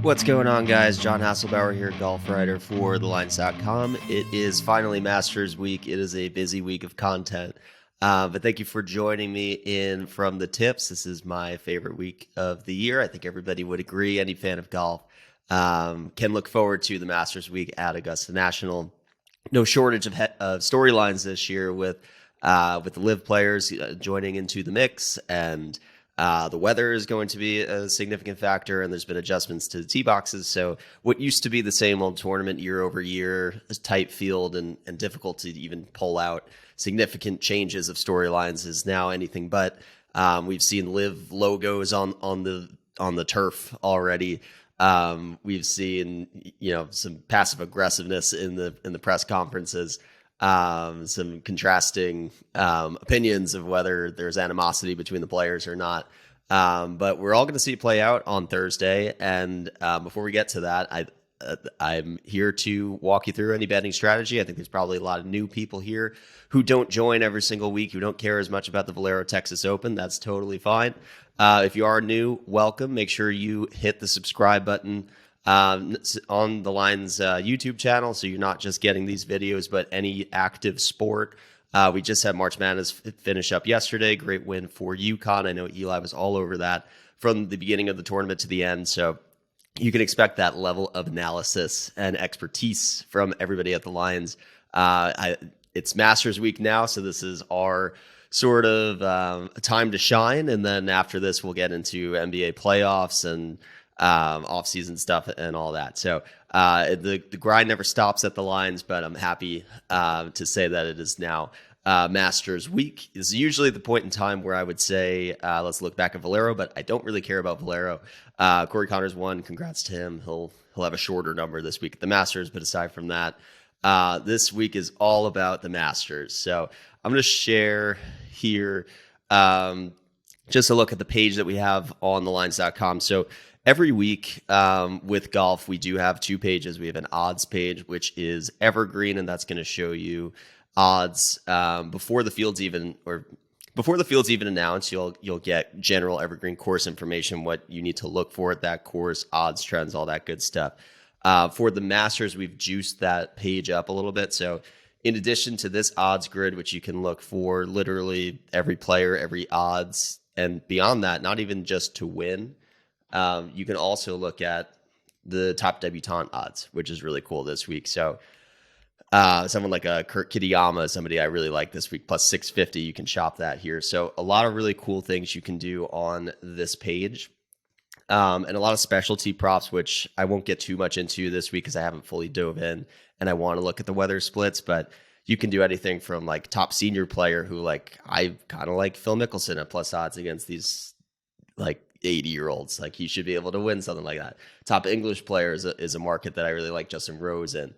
What's going on, guys? John Hasselbauer here, golf writer for thelines.com. It is finally Masters Week. It is a busy week of content. But thank you for joining me in from the tips. This is my favorite week of the year. I think everybody would agree. Any fan of golf can look forward to the Masters Week at Augusta National. No shortage of storylines this year with the live players joining into the mix, and the weather is going to be a significant factor, and there's been adjustments to the tee boxes. So what used to be the same old tournament year over year, a tight field and difficult to even pull out significant changes of storylines is now anything but. We've seen live logos on the turf already. We've seen some passive aggressiveness in the press conferences. Some contrasting opinions of whether there's animosity between the players or not. But we're all going to see it play out on Thursday. And before we get to that, I'm here to walk you through any betting strategy. I think there's probably a lot of new people here who don't join every single week, who don't care as much about the Valero Texas Open. That's totally fine. If you are new, welcome. Make sure you hit the subscribe button on the Lines YouTube channel, so you're not just getting these videos, but any active sport. We just had March Madness finish up yesterday. Great win for UConn. I know Eli was all over that from the beginning of the tournament to the end, so you can expect that level of analysis and expertise from everybody at the Lions. It's Masters Week now, so this is our sort of time to shine, and then after this we'll get into NBA playoffs and off-season stuff and all that. So the grind never stops at the Lines, but I'm happy to say that it is now Masters Week. This is usually the point in time where I would say let's look back at Valero, but I don't really care about Valero. Corey Connors won. Congrats to him. He'll have a shorter number this week at the Masters, but aside from that, this week is all about the Masters. So I'm going to share here just a look at the page that we have on thelines.com. So every week with golf, we do have two pages. We have an odds page, which is evergreen, and that's going to show you odds before the field's even announced. You'll get general evergreen course information, what you need to look for at that course, odds, trends, all that good stuff. For the Masters, we've juiced that page up a little bit. So in addition to this odds grid, which you can look for literally every player, every odds, and beyond that, not even just to win, you can also look at the top debutante odds, which is really cool this week. So someone like a Kurt Kitayama, somebody I really like this week, plus 650, you can shop that here. So a lot of really cool things you can do on this page. And a lot of specialty props, which I won't get too much into this week because I haven't fully dove in and I want to look at the weather splits, but you can do anything from like top senior player who I kind of like Phil Mickelson at plus odds against these like 80-year-olds. Like he should be able to win something like that. Top English player is a market that I really like Justin Rose in.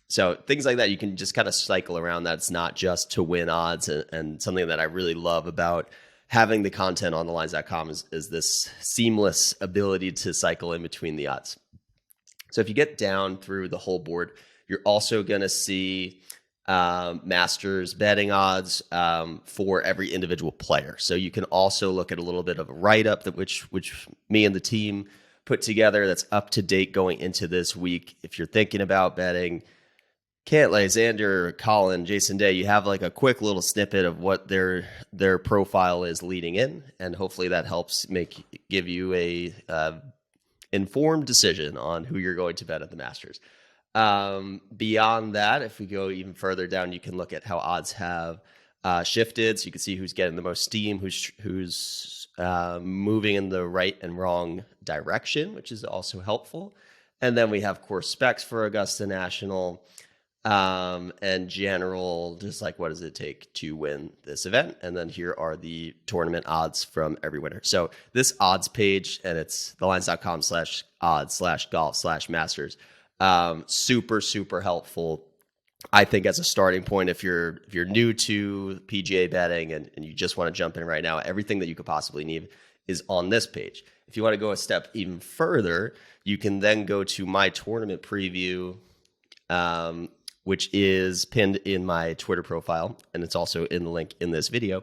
So things like that, you can just kind of cycle around. That's not just to win odds, and something that I really love about having the content on thelines.com is this seamless ability to cycle in between the odds. So if you get down through the whole board, you're also going to see Masters betting odds for every individual player. So you can also look at a little bit of a write-up that which me and the team put together that's up to date going into this week. If you're thinking about betting Cantlay, Xander, Colin, Jason Day, you have like a quick little snippet of what their profile is leading in, and hopefully that helps give you a informed decision on who you're going to bet at the Masters. Beyond that, if we go even further down, you can look at how odds have shifted, so you can see who's getting the most steam, who's moving in the right and wrong direction, which is also helpful. And then we have course specs for Augusta National, and general, just like what does it take to win this event. And then here are the tournament odds from every winner. So this odds page, and it's thelines.com/odds/golf/masters. Super, super helpful, I think, as a starting point. If you're new to PGA betting and you just want to jump in right now, everything that you could possibly need is on this page. If you want to go a step even further, you can then go to my tournament preview, which is pinned in my Twitter profile, and it's also in the link in this video.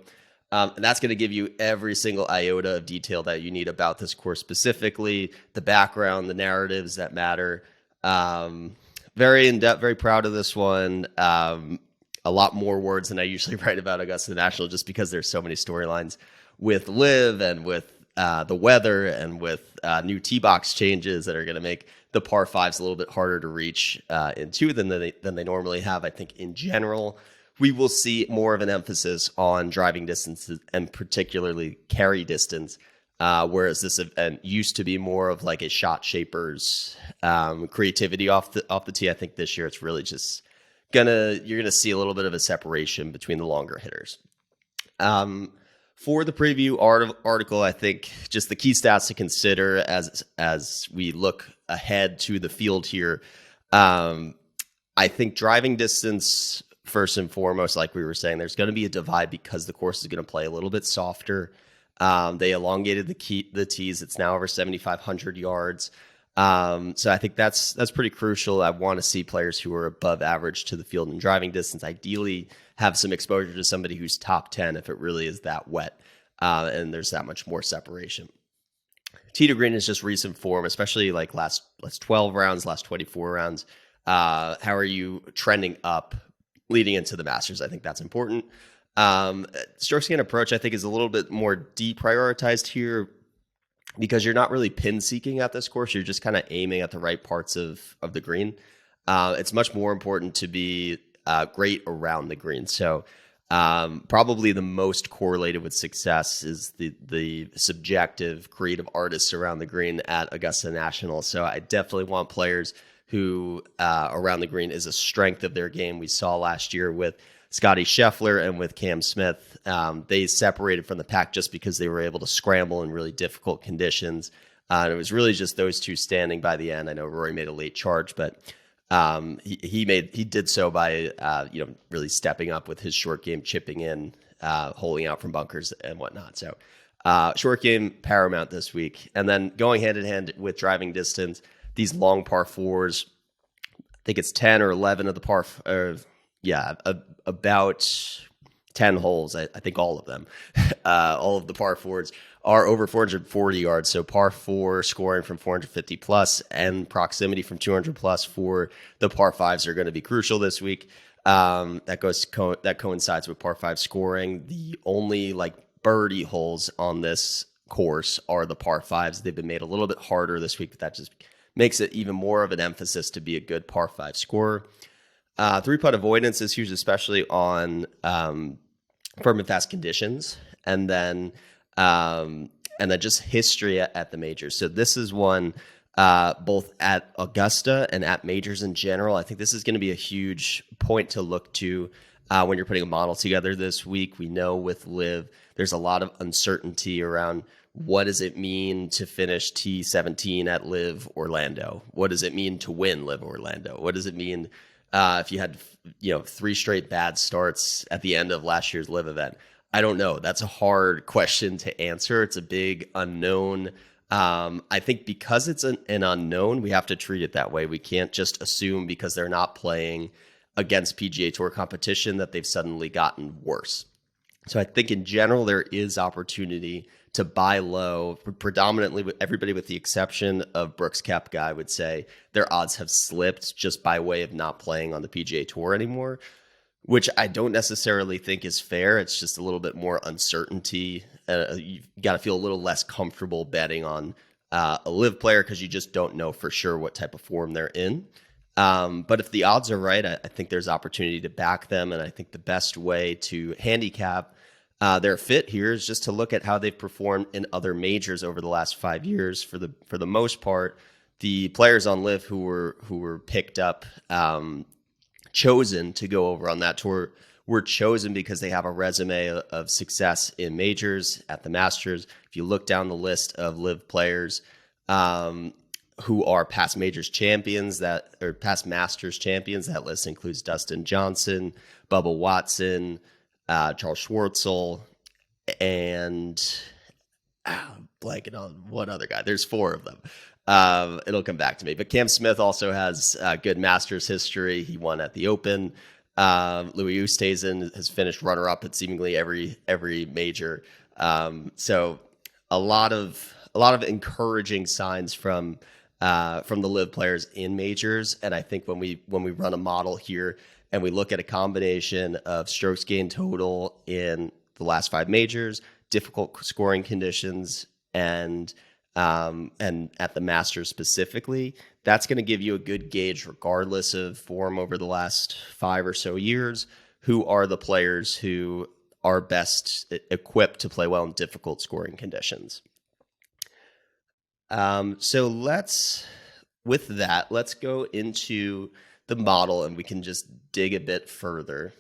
And that's going to give you every single iota of detail that you need about this course specifically, the background, the narratives that matter. Very in-depth, very proud of this one. A lot more words than I usually write about Augusta National just because there's so many storylines with Live and with the weather and with new tee box changes that are going to make the par fives a little bit harder to reach into than they normally have. I think in general, we will see more of an emphasis on driving distances and particularly carry distance, whereas this event used to be more of like a shot shaper's creativity off the tee. I think this year it's really just you're gonna see a little bit of a separation between the longer hitters. For the preview article, I think just the key stats to consider as we look ahead to the field here. I think driving distance, first and foremost, like we were saying, there's going to be a divide because the course is going to play a little bit softer. They elongated the tees. It's now over 7,500 yards. So I think that's pretty crucial. I want to see players who are above average to the field in driving distance, ideally have some exposure to somebody who's top 10 if it really is that wet and there's that much more separation. Tee to green is just recent form, especially like last 12 rounds, last 24 rounds. How are you trending up leading into the Masters? I think that's important. Strokes gained approach, I think, is a little bit more deprioritized here because you're not really pin seeking at this course. You're just kind of aiming at the right parts of the green. It's much more important to be great around the green. So probably the most correlated with success is the subjective creative artists around the green at Augusta National. So I definitely want players who around the green is a strength of their game. We saw last year with Scotty Scheffler and with Cam Smith. They separated from the pack just because they were able to scramble in really difficult conditions. And it was really just those two standing by the end. I know Rory made a late charge, but he did so by really stepping up with his short game, chipping in, holding out from bunkers and whatnot. So short game paramount this week. And then going hand in hand with driving distance, these long par fours, I think it's 10 or 11 of the about 10 holes. I think all of them, all of the par fours are over 440 yards. So par four scoring from 450 plus and proximity from 200 plus for the par fives are going to be crucial this week. That coincides with par five scoring. The only birdie holes on this course are the par fives. They've been made a little bit harder this week, but that just makes it even more of an emphasis to be a good par five scorer. Three-putt avoidance is huge, especially on firm and fast conditions, and then just history at the majors. So this is one both at Augusta and at majors in general. I think this is going to be a huge point to look to when you're putting a model together this week. We know with Live, there's a lot of uncertainty around what does it mean to finish T17 at Live Orlando? What does it mean to win Live Orlando? What does it mean if you had 3 straight bad starts at the end of last year's Live event? I don't know. That's a hard question to answer. It's a big unknown. I think because it's an unknown, we have to treat it that way. We can't just assume because they're not playing against PGA Tour competition that they've suddenly gotten worse. So I think in general, there is opportunity to buy low, predominantly with everybody with the exception of Brooks Koepka. I would say their odds have slipped just by way of not playing on the PGA Tour anymore, which I don't necessarily think is fair. It's just a little bit more uncertainty. You've got to feel a little less comfortable betting on a Live player because you just don't know for sure what type of form they're in. But if the odds are right, I think there's opportunity to back them. And I think the best way to handicap their fit here is just to look at how they've performed in other majors over the last 5 years. For the most part, the players on Live who were picked up, chosen to go over on that tour, were chosen because they have a resume of success in majors at the Masters. If you look down the list of Live players who are past majors champions past Masters champions, that list includes Dustin Johnson, Bubba Watson, Charles Schwartzel, and blanking on one other guy. There's 4 of them. It'll come back to me. But Cam Smith also has good Masters history. He won at the Open. Louis Oosthuizen has finished runner-up at seemingly every major. So a lot of encouraging signs from the live players in majors. And I think when we run a model here and we look at a combination of strokes gained total in the last 5 majors, difficult scoring conditions, and at the Masters specifically, that's going to give you a good gauge, regardless of form over the last 5 or so years, who are the players who are best equipped to play well in difficult scoring conditions. So let's go into the model, and we can just dig a bit further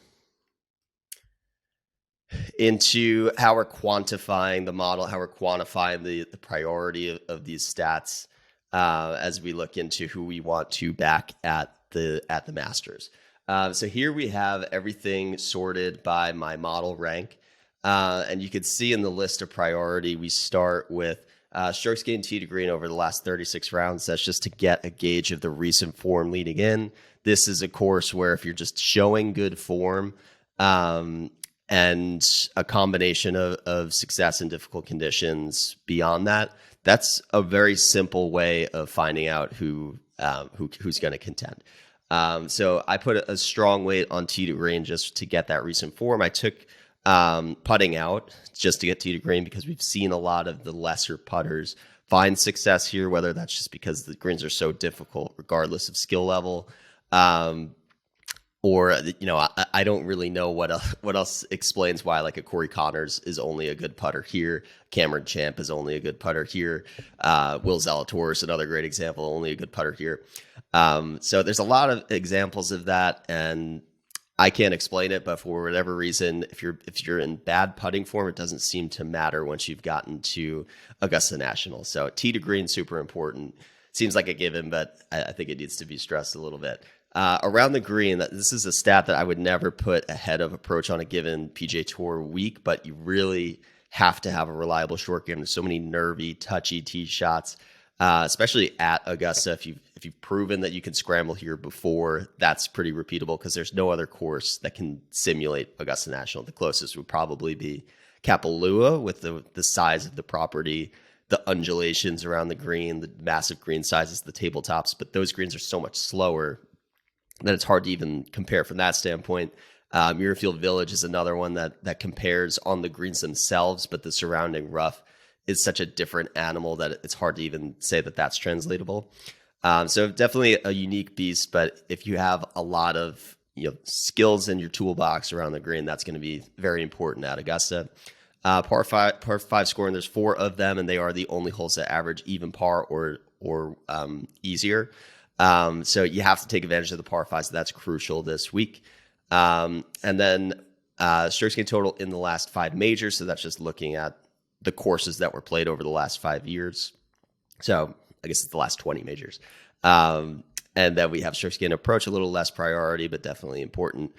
into how we're quantifying the model, how we're quantifying the priority of these stats as we look into who we want to back at the Masters. So here we have everything sorted by my model rank. And you can see in the list of priority, we start with strokes gained tee to green over the last 36 rounds. That's just to get a gauge of the recent form leading in. This is a course where if you're just showing good form, and a combination of success in difficult conditions beyond that, that's a very simple way of finding out who's going to contend. So I put a strong weight on tee to green just to get that recent form. I took putting out just to get tee to green because we've seen a lot of the lesser putters find success here, whether that's just because the greens are so difficult, regardless of skill level. Or, I don't really know what else explains why, like, a Corey Connors is only a good putter here. Cameron Champ is only a good putter here. Will Zalatoris, another great example, only a good putter here. So there's a lot of examples of that, and I can't explain it, but for whatever reason, if you're in bad putting form, it doesn't seem to matter once you've gotten to Augusta National. So tee to green, super important. Seems like a given, but I think it needs to be stressed a little bit. Around the green, this is a stat that I would never put ahead of approach on a given PGA Tour week, but you really have to have a reliable short game. There's so many nervy, touchy tee shots, especially at Augusta. If you've proven that you can scramble here before, that's pretty repeatable because there's no other course that can simulate Augusta National. The closest would probably be Kapalua with the size of the property, the undulations around the green, the massive green sizes, the tabletops, but those greens are so much slower that it's hard to even compare from that standpoint. Muirfield Village is another one that compares on the greens themselves, but the surrounding rough is such a different animal that it's hard to even say that that's translatable. So definitely a unique beast, but if you have a lot of skills in your toolbox around the green, that's going to be very important at Augusta. Par five scoring, there's 4 of them, and they are the only holes that average even par or easier. So you have to take advantage of the par 5s. So that's crucial this week. And then strokes gained total in the last 5 majors. So that's just looking at the courses that were played over the last 5 years. So I guess it's the last 20 majors. And then we have strokes gained approach, a little less priority, but definitely important.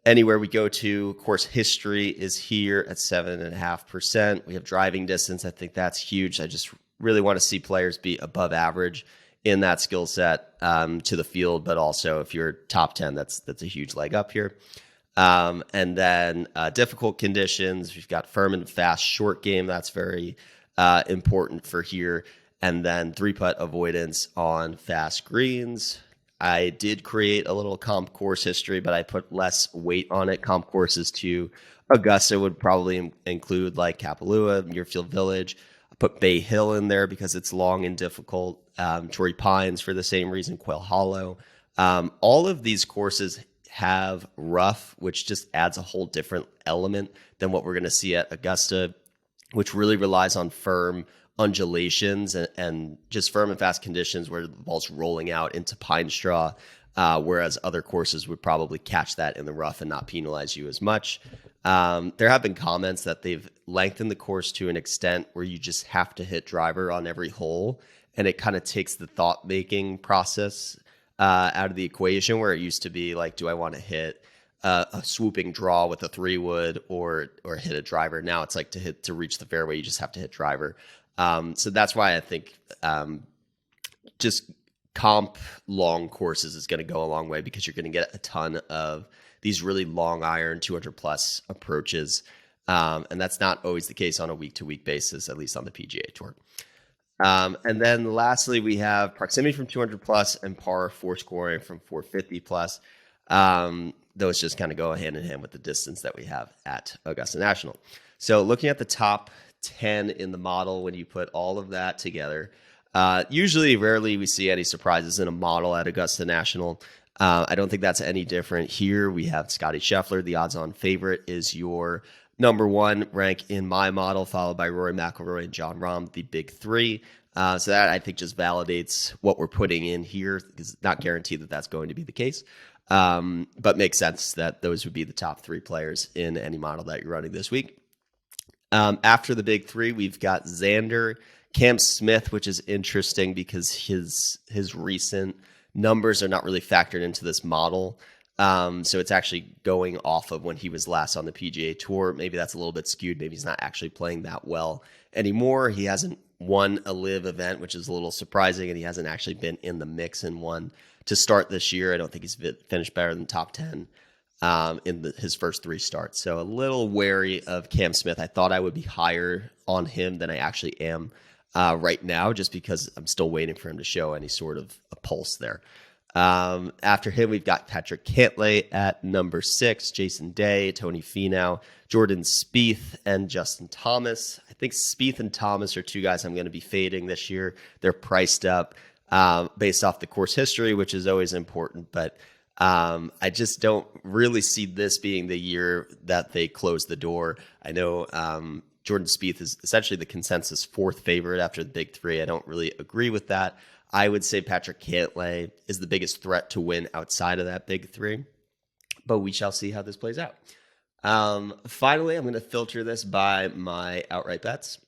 Anywhere we go to, course history is here at 7.5%. We have driving distance. I think that's huge. I just really want to see players be above average in that skill set to the field, but also if you're top 10, that's a huge leg up here. And then difficult conditions, we've got firm and fast short game. That's very important for here. And then 3-putt avoidance on fast greens. I did create a little comp course history, but I put less weight on it. Comp courses to Augusta would probably include like Kapalua, Muirfield Village. I put Bay Hill in there because it's long and difficult. Torrey Pines for the same reason, Quail Hollow. All of these courses have rough, which just adds a whole different element than what we're going to see at Augusta, which really relies on firm undulations and just firm and fast conditions where the ball's rolling out into pine straw, whereas other courses would probably catch that in the rough and not penalize you as much. There have been comments that they've lengthened the course to an extent where you just have to hit driver on every hole, and it kind of takes the thought-making process out of the equation, where it used to be like, do I want to hit a swooping draw with a 3-wood or hit a driver? Now it's like to reach the fairway, you just have to hit driver. So that's why I think just comp long courses is going to go a long way, because you're going to get a ton of these really long iron 200 plus approaches. And that's not always the case on a week-to-week basis, at least on the PGA Tour. And then lastly, we have proximity from 200 plus and par 4 scoring from 450 plus. Those just kind of go hand in hand with the distance that we have at Augusta National. So looking at the top 10 in the model, when you put all of that together, usually rarely we see any surprises in a model at Augusta National. I don't think that's any different here. We have Scotty Scheffler. The odds-on favorite is your number one rank in my model, followed by Rory McIlroy and Jon Rahm, the big three. So that, I think, just validates what we're putting in here, because it's not guaranteed that that's going to be the case. But makes sense that those would be the top three players in any model that you're running this week. After the big three, we've got Xander, Cam Smith, which is interesting because his recent numbers are not really factored into this model. So it's actually going off of when he was last on the PGA Tour. Maybe that's a little bit skewed. Maybe he's not actually playing that well anymore. He hasn't won a live event, which is a little surprising, and he hasn't actually been in the mix in one to start this year. I don't think he's finished better than top 10 in his first three starts. So a little wary of Cam Smith. I thought I would be higher on him than I actually am right now, just because I'm still waiting for him to show any sort of a pulse there. After him, we've got Patrick Cantlay at number 6, Jason Day, Tony Finau, Jordan Spieth, and Justin Thomas. I think Spieth and Thomas are two guys I'm going to be fading this year. They're priced up based off the course history, which is always important, but I just don't really see this being the year that they close the door. I know Jordan Spieth is essentially the consensus fourth favorite after the big three. I don't really agree with that. I would say Patrick Cantlay is the biggest threat to win outside of that big three, but we shall see how this plays out. Finally, I'm going to filter this by my outright bets.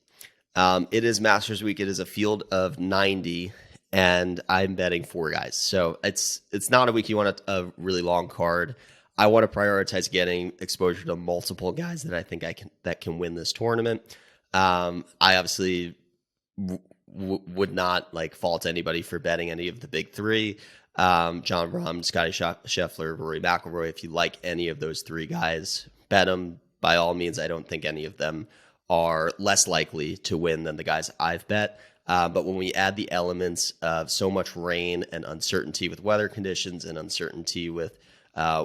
It is Masters Week. It is a field of 90, and I'm betting 4 guys. So it's not a week you want a really long card. I want to prioritize getting exposure to multiple guys that I think that can win this tournament. I obviously would not fault anybody for betting any of the big three. Jon Rahm, Scotty Scheffler, Rory McIlroy. If you like any of those 3 guys, bet them by all means. I don't think any of them are less likely to win than the guys I've bet. But when we add the elements of so much rain and uncertainty with weather conditions and uncertainty with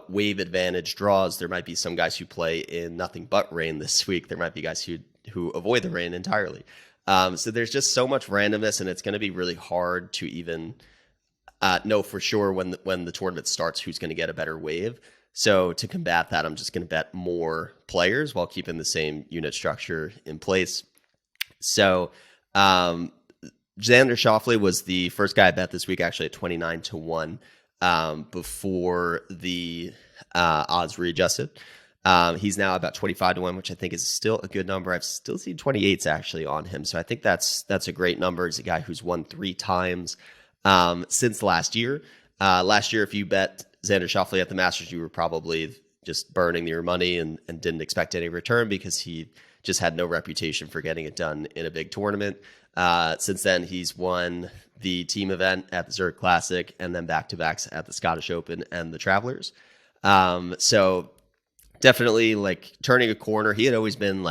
wave advantage draws, there might be some guys who play in nothing but rain this week. There might be guys who avoid the rain entirely. So there's just so much randomness, and it's going to be really hard to even know for sure when the tournament starts who's going to get a better wave. So to combat that, I'm just going to bet more players while keeping the same unit structure in place. So Xander Schauffele was the first guy I bet this week, actually at 29-1 before the odds readjusted. He's now about 25-1, which I think is still a good number. I've still seen 28s actually on him. So I think that's a great number. He's a guy who's won 3 times since last year. Last year, if you bet Xander Schauffele at the Masters, you were probably just burning your money and didn't expect any return because he just had no reputation for getting it done in a big tournament. Since then, he's won the team event at the Zurich Classic and then back-to-backs at the Scottish Open and the Travelers. So definitely turning a corner. He had always been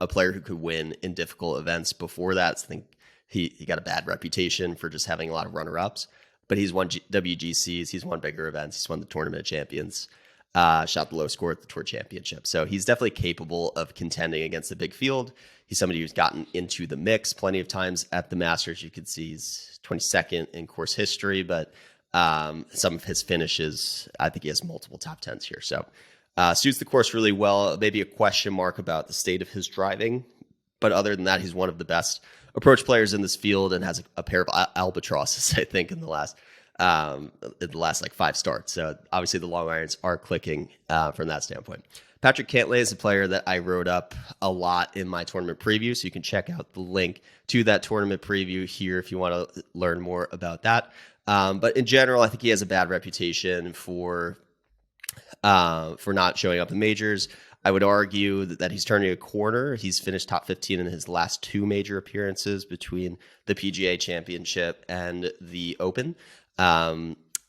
a player who could win in difficult events before that. So I think he got a bad reputation for just having a lot of runner-ups, but he's won WGCs. He's won bigger events. He's won the Tournament of Champions, shot the low score at the Tour Championship. So he's definitely capable of contending against the big field. He's somebody who's gotten into the mix plenty of times at the Masters. You could see he's 22nd in course history, but some of his finishes, I think he has multiple top 10s here. So suits the course really well. Maybe a question mark about the state of his driving, but other than that, he's one of the best approach players in this field and has a pair of albatrosses, I think, in the last 5 starts. So obviously the long irons are clicking from that standpoint. Patrick Cantlay is a player that I wrote up a lot in my tournament preview, so you can check out the link to that tournament preview here if you want to learn more about that. But in general, I think he has a bad reputation for not showing up in majors. I would argue that he's turning a corner. He's finished top 15 in his last 2 major appearances between the PGA Championship and the Open.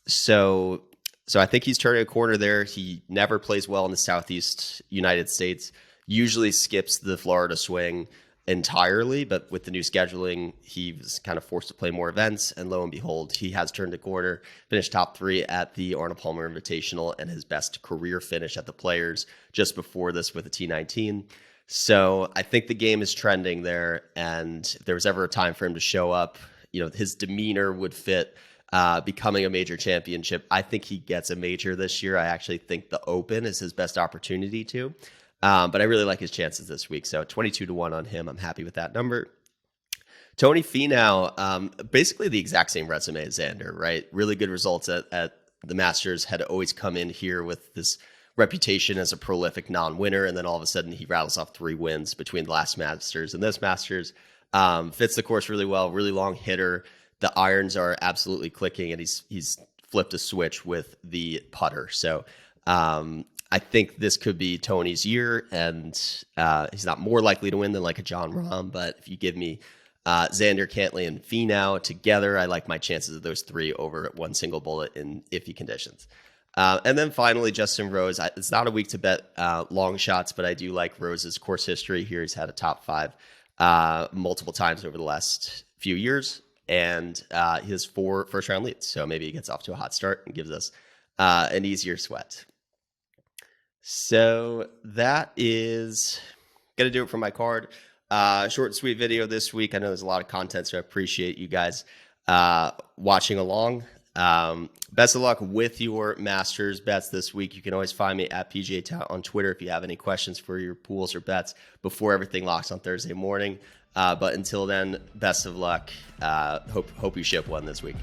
So So I think he's turning a corner there. He never plays well in the Southeast United States, usually skips the Florida swing entirely, but with the new scheduling, he was kind of forced to play more events, and lo and behold, he has turned a corner, finished top 3 at the Arnold Palmer Invitational, and his best career finish at the Players just before this with a T19. So I think the game is trending there, and if there was ever a time for him to show up, his demeanor would fit becoming a major championship. I think he gets a major this year. I actually think the Open is his best opportunity to. But I really like his chances this week. So 22-1 on him. I'm happy with that number. Tony Finau, basically the exact same resume as Xander, right? Really good results at the Masters, had always come in here with this reputation as a prolific non-winner. And then all of a sudden he rattles off 3 wins between the last Masters and this Masters. Fits the course really well, really long hitter. The irons are absolutely clicking, and he's flipped a switch with the putter. So, I think this could be Tony's year, and he's not more likely to win than like a Jon Rahm. But if you give me Xander, Cantlay, and Finau together, I like my chances of those 3 over at one single bullet in iffy conditions. And then finally, Justin Rose. It's not a week to bet long shots, but I do like Rose's course history here. He's had a top 5 multiple times over the last few years, and he has 4 first-round leads. So maybe he gets off to a hot start and gives us an easier sweat. So that is going to do it for my card. Short and sweet video this week. I know there's a lot of content, so I appreciate you guys watching along. Best of luck with your Masters bets this week. You can always find me at PGA Town on Twitter if you have any questions for your pools or bets before everything locks on Thursday morning. But until then, best of luck. Hope you ship one this week.